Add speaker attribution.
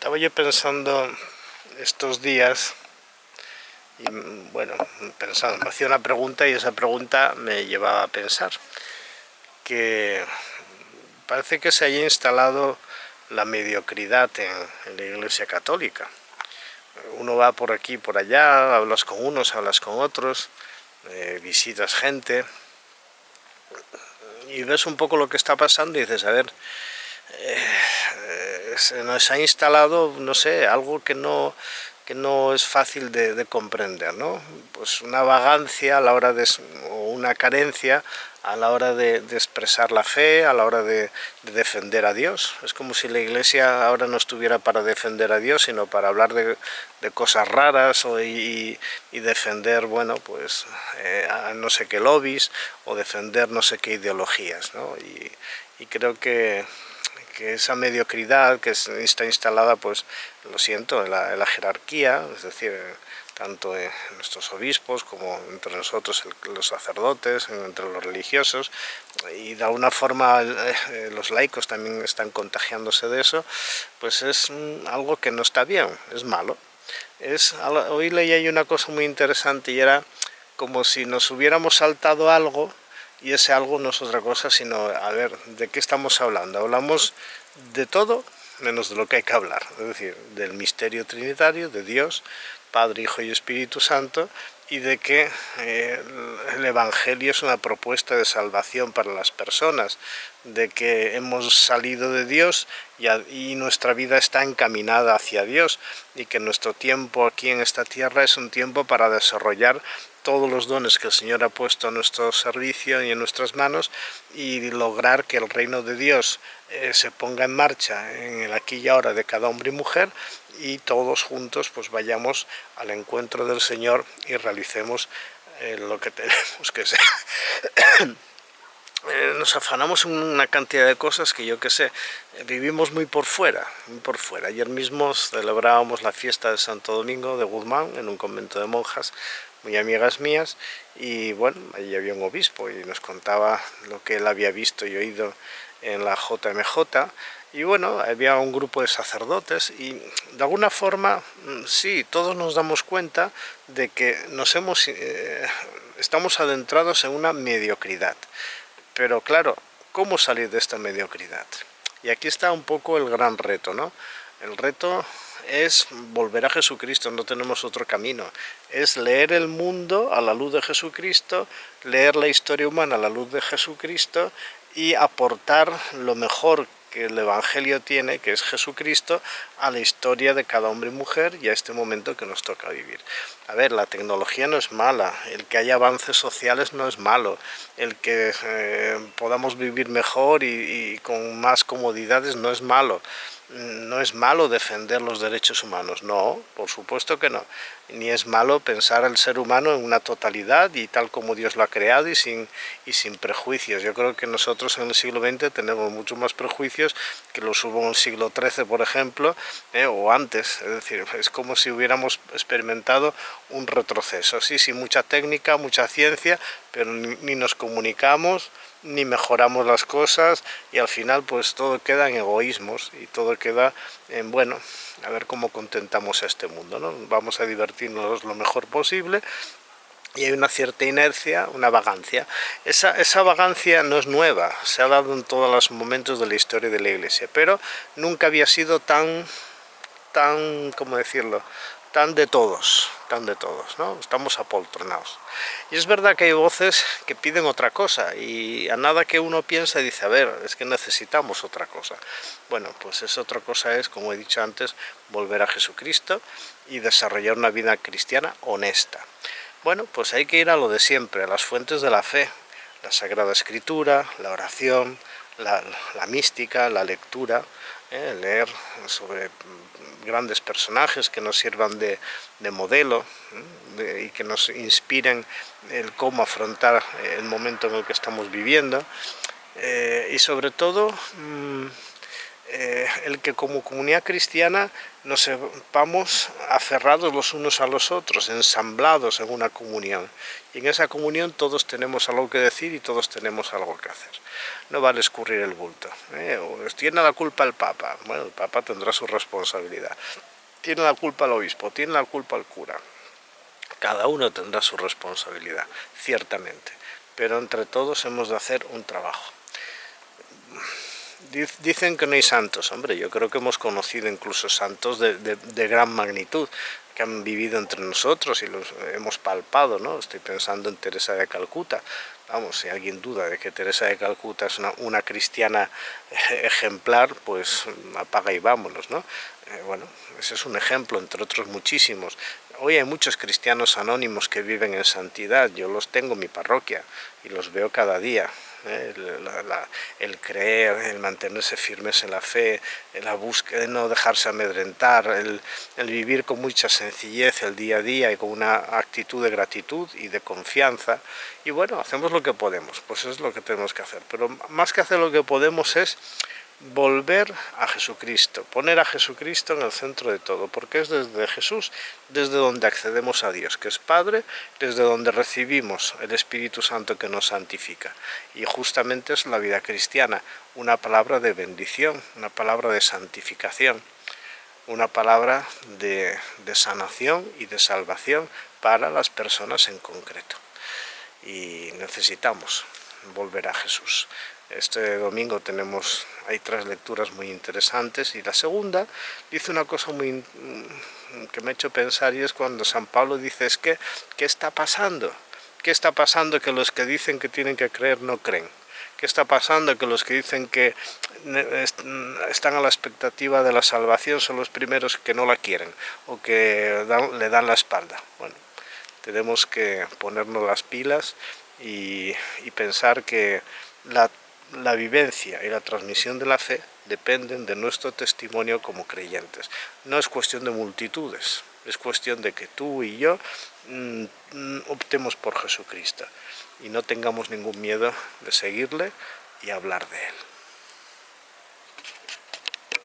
Speaker 1: Estaba yo pensando estos días y bueno, pensando, me hacía una pregunta y esa pregunta me llevaba a pensar que parece que se haya instalado la mediocridad en la Iglesia Católica. Uno va por aquí y por allá, hablas con unos, hablas con otros, visitas gente y ves un poco lo que está pasando y dices, a ver, se nos ha instalado, no sé, algo que no es fácil de comprender, ¿no? Pues una vagancia a la hora o una carencia a la hora de expresar la fe, a la hora de defender a Dios. Es como si la Iglesia ahora no estuviera para defender a Dios, sino para hablar de cosas raras y defender, bueno, pues a no sé qué lobbies o defender no sé qué ideologías, ¿no? Y creo que esa mediocridad que está instalada, pues lo siento, en la jerarquía, es decir, tanto en nuestros obispos como entre nosotros los sacerdotes, entre los religiosos, y de alguna forma los laicos también están contagiándose de eso, pues es algo que no está bien, es malo. Hoy leí una cosa muy interesante y era como si nos hubiéramos saltado algo. Y ese algo no es otra cosa sino, a ver, ¿de qué estamos hablando? Hablamos de todo menos de lo que hay que hablar, es decir, del misterio trinitario, de Dios, Padre, Hijo y Espíritu Santo, y de que el Evangelio es una propuesta de salvación para las personas, de que hemos salido de Dios y nuestra vida está encaminada hacia Dios, y que nuestro tiempo aquí en esta tierra es un tiempo para desarrollar todos los dones que el Señor ha puesto a nuestro servicio y en nuestras manos y lograr que el reino de Dios se ponga en marcha en el aquí y ahora de cada hombre y mujer y todos juntos pues vayamos al encuentro del Señor y realicemos lo que tenemos que ser. Nos afanamos en una cantidad de cosas que yo qué sé, vivimos muy por fuera, muy por fuera. Ayer mismo celebrábamos la fiesta de Santo Domingo de Guzmán en un convento de monjas muy amigas mías y bueno, allí había un obispo y nos contaba lo que él había visto y oído en la JMJ y bueno, había un grupo de sacerdotes y de alguna forma sí, todos nos damos cuenta de que estamos adentrados en una mediocridad. Pero claro, ¿cómo salir de esta mediocridad? Y aquí está un poco el gran reto, ¿no? El reto es volver a Jesucristo, no tenemos otro camino. Es leer el mundo a la luz de Jesucristo, leer la historia humana a la luz de Jesucristo y aportar lo mejor que el Evangelio tiene, que es Jesucristo, a la historia de cada hombre y mujer y a este momento que nos toca vivir. A ver, la tecnología no es mala, el que haya avances sociales no es malo, el que podamos vivir mejor y con más comodidades no es malo. No es malo defender los derechos humanos, no, por supuesto que no. Ni es malo pensar el ser humano en una totalidad y tal como Dios lo ha creado y sin prejuicios. Yo creo que nosotros en el siglo XX tenemos mucho más prejuicios que los hubo en el siglo XIII, por ejemplo, o antes. Es decir, es como si hubiéramos experimentado un retroceso. Sí, sí, mucha técnica, mucha ciencia, pero ni nos comunicamos, ni mejoramos las cosas y al final pues todo queda en egoísmos y todo queda en, bueno, a ver cómo contentamos a este mundo, ¿no? Vamos a divertirnos lo mejor posible y hay una cierta inercia, una vagancia. Esa vagancia no es nueva, se ha dado en todos los momentos de la historia de la Iglesia, pero nunca había sido tan, ¿cómo decirlo?, tan de todos, ¿no? Estamos apoltronados. Y es verdad que hay voces que piden otra cosa y a nada que uno piensa dice, a ver, es que necesitamos otra cosa. Bueno, pues esa otra cosa es, como he dicho antes, volver a Jesucristo y desarrollar una vida cristiana honesta. Bueno, pues hay que ir a lo de siempre, a las fuentes de la fe, la Sagrada Escritura, la oración, la mística, la lectura, leer sobre grandes personajes que nos sirvan de modelo y que nos inspiren el cómo afrontar el momento en el que estamos viviendo y sobre todo el que como comunidad cristiana nos sepamos aferrados los unos a los otros, ensamblados en una comunión. Y en esa comunión todos tenemos algo que decir y todos tenemos algo que hacer. No vale escurrir el bulto. ¿Tiene la culpa el Papa? Bueno, el Papa tendrá su responsabilidad. ¿Tiene la culpa el obispo? ¿Tiene la culpa el cura? Cada uno tendrá su responsabilidad, ciertamente. Pero entre todos hemos de hacer un trabajo. Dicen que no hay santos. Hombre, yo creo que hemos conocido incluso santos de gran magnitud que han vivido entre nosotros y los hemos palpado, ¿no? Estoy pensando en Teresa de Calcuta. Vamos, si alguien duda de que Teresa de Calcuta es una cristiana ejemplar, pues apaga y vámonos, ¿no? Bueno, ese es un ejemplo, entre otros muchísimos. Hoy hay muchos cristianos anónimos que viven en santidad. Yo los tengo en mi parroquia y los veo cada día. El creer, el mantenerse firmes en la fe, la búsqueda de no dejarse amedrentar, el vivir con mucha sencillez el día a día y con una actitud de gratitud y de confianza. Y bueno, hacemos lo que podemos, pues eso es lo que tenemos que hacer. Pero más que hacer lo que podemos es volver a Jesucristo, poner a Jesucristo en el centro de todo, porque es desde Jesús desde donde accedemos a Dios, que es Padre, desde donde recibimos el Espíritu Santo que nos santifica. Y justamente es la vida cristiana, una palabra de bendición, una palabra de santificación, una palabra de sanación y de salvación para las personas en concreto. Y necesitamos volver a Jesús. Este domingo hay 3 lecturas muy interesantes y la segunda dice una cosa que me ha hecho pensar, y es cuando San Pablo dice, es que, ¿qué está pasando? ¿Qué está pasando que los que dicen que tienen que creer no creen? ¿Qué está pasando que los que dicen que están a la expectativa de la salvación son los primeros que no la quieren o que le dan la espalda? Bueno, tenemos que ponernos las pilas y pensar que la vivencia y la transmisión de la fe dependen de nuestro testimonio como creyentes. No es cuestión de multitudes, es cuestión de que tú y yo optemos por Jesucristo y no tengamos ningún miedo de seguirle y hablar de él.